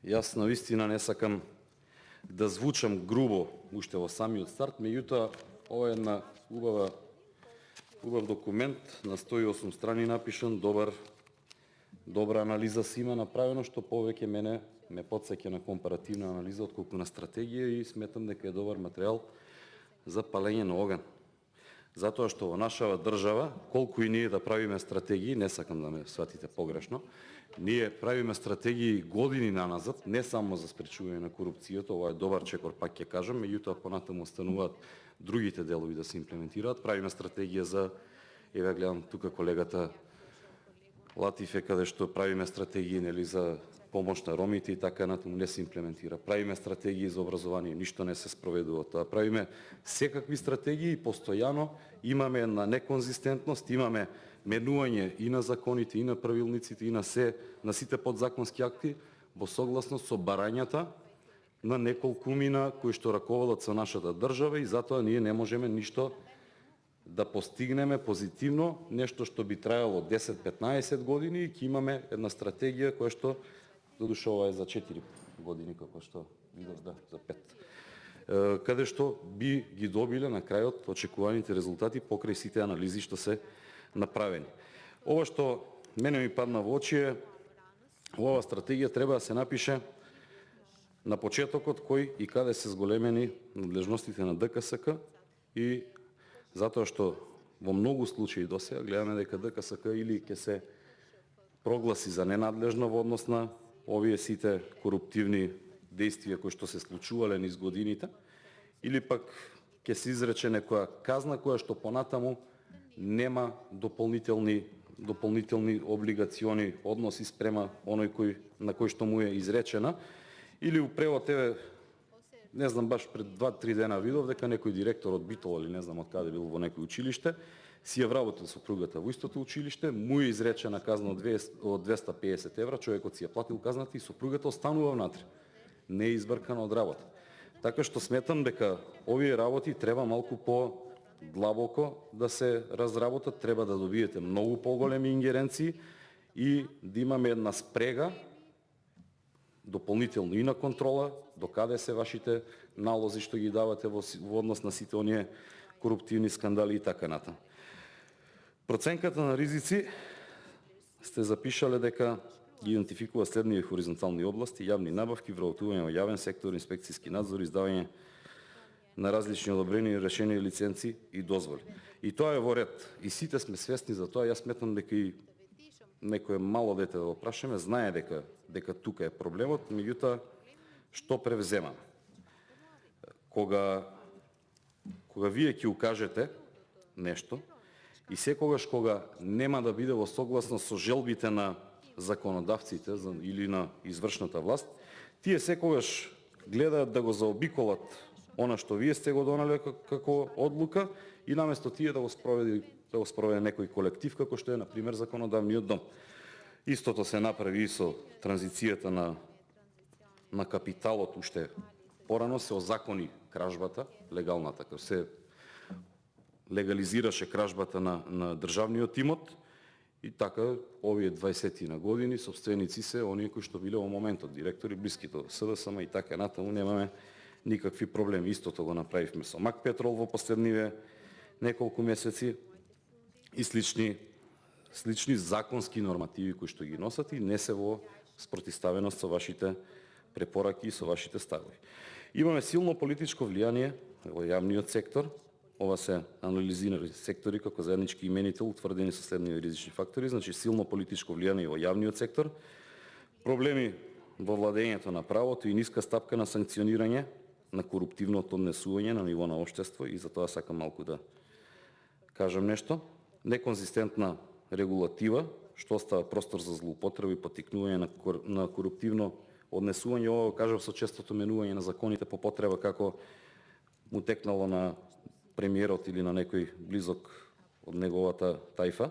Јас навистина не сакам да звучам грубо уште во самиот старт, меѓутоа ова е една убав документ на 108 страни напишан, добра анализа си има направено, што повеќе мене ме потсеќа на компаративна анализа отколку на стратегија и сметам дека е добар материјал за палење на оган. Затоа што во нашава држава, колку и ние да правиме стратегии, не сакам да ме сватите погрешно, ние правиме стратегии години наназад, не само за спречување на корупцијата, ова е добар чекор, пак ќе кажам, меѓутоа понатаму остануваат другите делови да се имплементираат. Правиме стратегија за, еве гледам тука колегата Латиф е каде што правиме стратегии нели за помош на ромите и така натаму не се имплементира. Правиме стратегии за образование, ништо не се спроведува тоа. Правиме секакви стратегии, постојано имаме една неконзистентност, имаме менување и на законите, и на правилниците, и на сите подзаконски акти во согласност со барањата на неколкумина кои што раководат со нашата држава и затоа ние не можеме ништо да постигнеме позитивно, нешто што би траело 10-15 години и ќе имаме една стратегија која што додуше ова е за 4 години како што видов, да, за 5. Каде што би ги добиле на крајот очекуваните резултати покрај сите анализи што се направени. Ова што мене ми падна во очи е ова стратегија треба да се напише на почетокот кој и каде се зголемени надлежностите на ДКСК и затоа што во многу случаи досега гледаме дека ДКСК или ќе се прогласи за ненадлежна во однос на овие сите коруптивни действија кои што се случувале низ годините, или пак ќе се изрече некоја казна која што понатаму нема дополнителни облигациони односи спрема оној на кој што му е изречена, или у превод еве не знам баш пред 2-3 дена видов дека некој директор од Битола или не знам од каде бил во некој училиште, си ја вработил сопругата во истото училиште, му е изречена казна од 250 евра, човекот си ја платил казната и сопругата останува внатре. Не е избркана од работа. Така што сметам дека овие работи треба малку по-длабоко да се разработат, треба да добиете многу поголеми ингеренции и да имаме една спрега дополнително и на контрола, докаде се вашите налози што ги давате во однос на сите оние коруптивни скандали и така натаму. Проценката на ризици сте запишале дека ги идентификува следниви хоризонтални области: јавни набавки, вработување во јавен сектор, инспекцијски надзор, издавање на различни одобрени решени лиценци и дозволи. И тоа е во ред. И сите сме свесни за тоа. Јас сметам дека и некое мало дете да го прашаме, знае дека тука е проблемот, меѓутоа што превземаме? Кога вие ќе укажете нешто и секогаш кога нема да биде во согласност со желбите на законодавците или на извршната власт, тие секогаш гледаат да го заобиколат она што вие сте го донеле како одлука и наместо тие да го спроведе некој колектив како што е на пример законодавниот дом. Истото се направи и со транзицијата на капиталот, уште порано се озакони кражбата, легалната, како се легализираше кражбата на државниот имот и така овие 20 на години собственици се оние кои што биле во моментот директори блиски до СДСМ и така натаму немаме никакви проблеми. Истото го направивме со Мак Петрол во последниве неколку месеци и слични законски нормативи кои што ги носат и не се во спротивставеност со вашите препораки и со вашите ставови. Имаме силно политичко влијание во јавниот сектор. Ова се анализирани сектори како заеднички именител утврдени со следниви ризични фактори, значи силно политичко влијание во јавниот сектор, проблеми во владењето на правото и ниска стапка на санкционирање на коруптивното однесување на ниво на општество и за тоа сакам малку да кажам нешто. Неконзистентна регулатива, што остава простор за злоупотреба и поттикнување на коруптивно однесување. Ова кажав со честото менување на законите по потреба како му текнало на премиерот или на некој близок од неговата тајфа.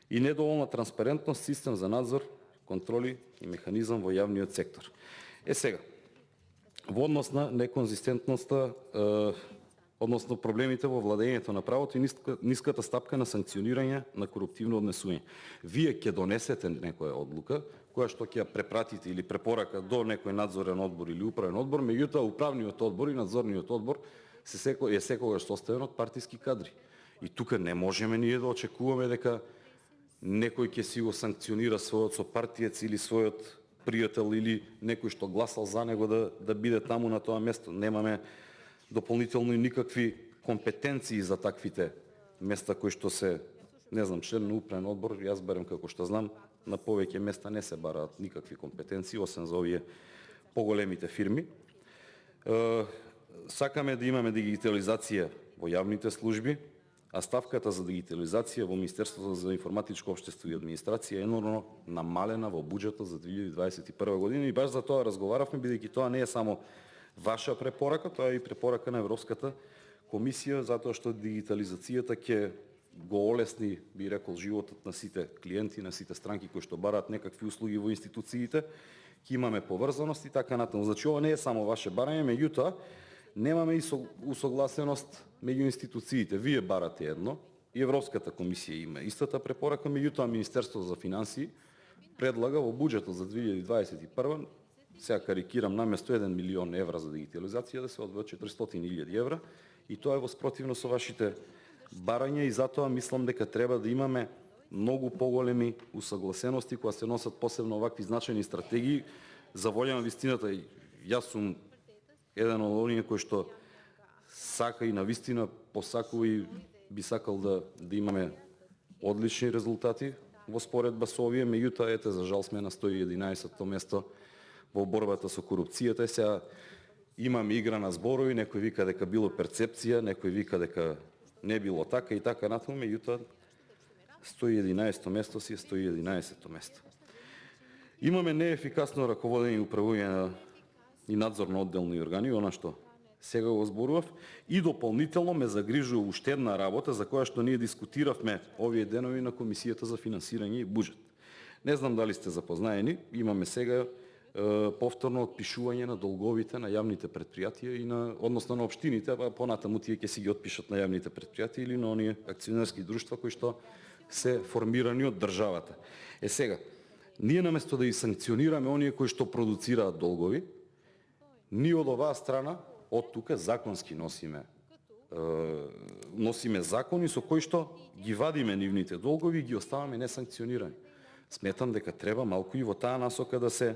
И недоволна транспарентност, систем за надзор, контроли и механизам во јавниот сектор. Сега, во однос на неконзистентноста, односно проблемите во владењето на правото и ниската стапка на санкционирање на коруптивно однесување. Вие ќе донесете некоја одлука, која што ќе ја препратите или препорака до некој надзорен одбор или управен одбор, меѓутоа управниот одбор и надзорниот одбор е секогаш составен од партиски кадри. И тука не можеме ние да очекуваме дека некој ќе си го санкционира својот сопартиец или својот пријател или некој што гласал за него да биде таму на тоа место. Немаме дополнително и никакви компетенции за таквите места кои што се, не знам, член на управен одбор, јас барем како што знам, на повеќе места не се бараат никакви компетенции, освен за овие поголемите фирми. Сакаме да имаме дигитализација во јавните служби, а ставката за дигитализација во Министерството за информатичко општество и администрација е енормно намалена во буџетот за 2021 година и баш за тоа разговаравме, бидејќи тоа не е само ваша препорака, тоа е и препорака на Европската комисија, затоа што дигитализацијата ќе го олесни, би рекол, животот на сите клиенти, на сите странки кои што бараат некакви услуги во институциите, ќе имаме поврзаност и така натаму. Значи ова не е само ваше барање, меѓутоа немаме и усогласеност меѓу институциите. Вие барате едно, и Европската комисија има истата препорака, меѓутоа Министерството за финансии предлага во буџетот за 2021, сега карикирам, наместо 1 милион евра за дигитализација да се одвојат 400.000 евра, и тоа е во спротивно со вашите барања и затоа мислам дека треба да имаме многу поголеми усогласености кога се носат посебно овакви значајни стратегии. За волја на вистината, јас сум еден од оние кои што сака и на вистина посакува и би сакал да имаме одлични резултати во споредба со овие, меѓутоа ете за жал сме на 111-то место во борбата со корупцијата. Сега имаме игра на зборови, некој вика дека било перцепција, некој вика дека не било така и така натаму, меѓутоа 111-то место си е 111-то место. Имаме неефикасно раководење и управување и надзор на одделни органи, она што сега го зборував, и дополнително ме загрижува уште една работа за која што ние дискутиравме овие денови на Комисијата за финансирање и буџет. Не знам дали сте запознаени, имаме сега повторно отпишување на долговите на јавните предпријатија и односно на општините, а понатаму тие ќе си ги отпишат на јавните предпријатија или на оние акционерски друштва кои што се формирани од државата. Сега, ние наместо да ги санкционираме оние кои што продуцираат долгови, ние од оваа страна, од тука законски носиме закони со кои што ги вадиме нивните долгови и ги оставаме несанкционирани. Сметам дека треба малку и во таа насока да се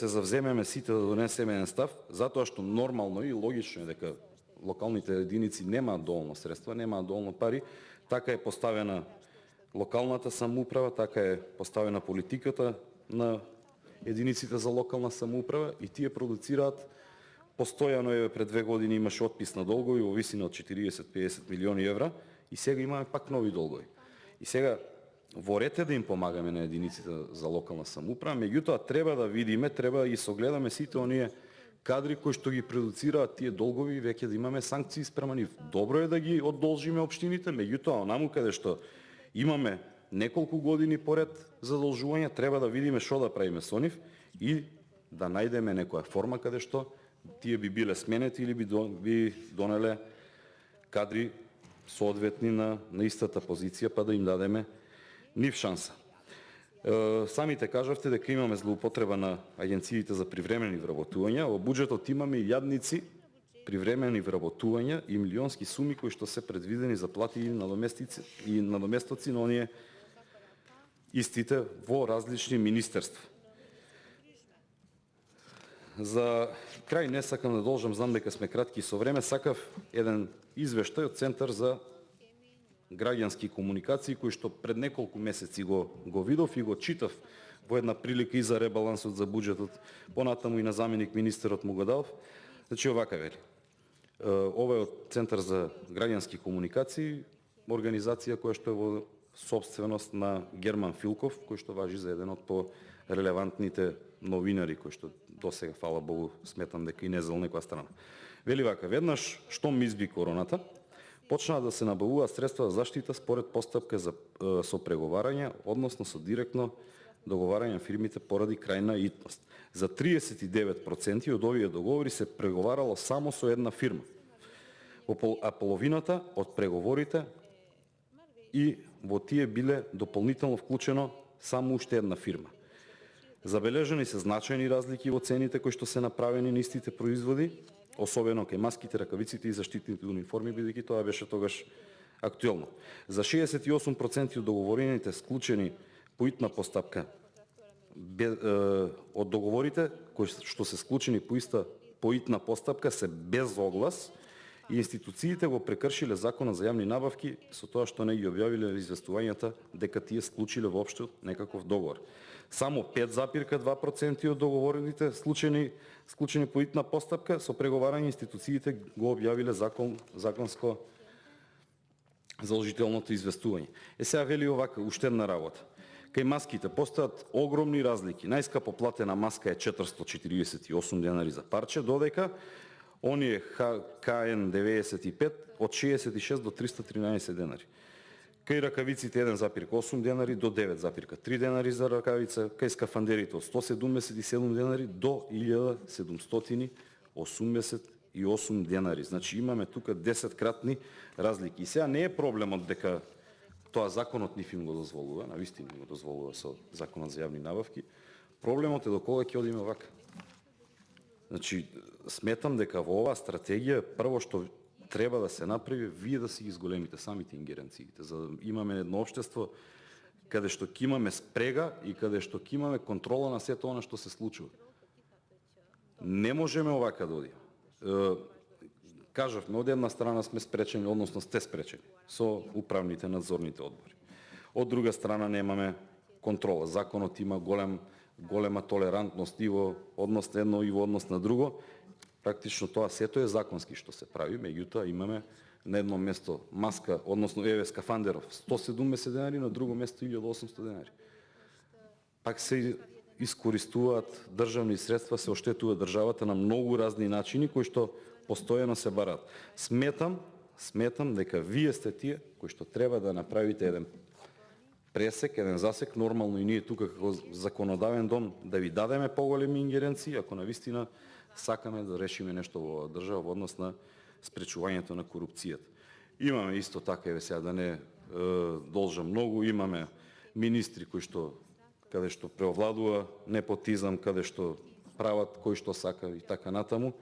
завземеме сите, да донесеме еден став, затоа што нормално и логично е дека локалните единици немаат доволно средства, немаат доволно пари, така е поставена локалната самоуправа, така е поставена политиката на единиците за локална самоуправа и тие продуцираат постојано. Пред 2 години имаше отпис на долгови во висина од 40-50 милиони евра и сега имаме пак нови долгови. И сега во ред е да им помагаме на единиците за локална самоуправа, меѓутоа треба да видиме, треба да ги согледаме сите оние кадри кои што ги продуцираат тие долгови и веќе да имаме санкции спрема нив. Добро е да ги одолжиме општините, меѓутоа онаму каде што имаме неколку години поред задолжување, треба да видиме што да правиме со нив и да најдеме некоја форма каде што тие би биле сменети или би донеле кадри соодветни на истата позиција, па да им дадеме нив шанса. Самите кажавте дека имаме злоупотреба на агенциите за привремени вработувања. Во буџетот имаме и јадници привремени вработувања и милионски суми кои што се предвидени за плати и надоместоци на оние истите во различни министерства. За крај не сакам да должам, знам дека сме кратки со време, сакав еден извештај од Центар за граѓански комуникации, кој што пред неколку месеци го видов и го читав во една прилика и за ребалансот за буџетот, понатаму и на заменик министерот му го дав. Значи овака вели. Ова е од Центар за граѓански комуникации, организација која што е во собственост на Герман Филков, кој што важи за еден од по-релевантните новинари, кој што досега, фала Богу, сметам дека и не зел некоја страна. Вели вака, веднаш штом изби короната, почнаа да се набавуваат средства за заштита според постапка со преговарање, односно со директно договарање на фирмите поради крајна итност. За 39% од овие договори се преговарало само со една фирма, а половината од преговорите и во тие биле дополнително вклучено само уште една фирма. Забележани се значајни разлики во цените кои што се направени на истите производи, особено кај маските, ракавиците и заштитните униформи, бидејќи тоа беше тогаш актуелно. За 68% од договорените склучени по итна постапка, од договорите кои што се склучени по итна постапка се без оглас и институциите го прекршиле Законот за јавни набавки со тоа што не ги објавиле известувањата дека тие склучиле воопшто некаков договор. Само 5,2% од договорените склучени по итна постапка со преговарање институциите го објавиле законско задолжителното известување. Сега вели овака, уште една работа. Кај маските постојат огромни разлики. Најскапо платена маска е 448 денари за парче, додека оние КН95 од 66 до 313 денари. Кај ракавиците 1,8 денари до 9,3 денари за ракавица, кај скафандерите од 177 денари до 1788 денари. Значи имаме тука 10-кратни разлики. И сега не е проблемот дека тоа законот ниф им го дозволува, навистина им го дозволува со Законот за јавни набавки. Проблемот е до кога ќе одиме вака. Значи, сметам дека во оваа стратегија прво што треба да се направи, вие да си ги зголемите самите ингеренциите, за да имаме едно општество каде што ќе имаме спрега и каде што ќе имаме контрола на сето она што се случува. Не можеме овака да одиме. Кажавме, од една страна сме спречени, односно сте спречени со управните надзорните одбори. Од друга страна немаме контрола. Законот има голема толерантност и во однос на едно и во однос на друго. Практично тоа сето е законски што се прави, меѓутоа имаме на едно место маска, односно скафандеров 170 денари, на друго место 1800 денари. Пак се искористуваат државни средства, се оштетува државата на многу разни начини кои што постојано се барат. Сметам дека вие сте тие кои што треба да направите еден пресек, еден засек, нормално и ние тука како законодавен дом да ви дадеме поголеми ингеренции, ако навистина сакаме да решиме нешто во држава во однос на спречувањето на корупцијата. Имаме исто така, еве сега да не должам многу, имаме министри кои што каде што преовладува непотизам, каде што прават кој што сака и така натаму.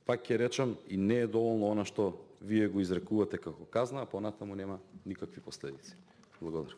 Пак ќе речам, и не е доволно она што вие го изрекувате како казна, а понатаму нема никакви последици. Благодарам.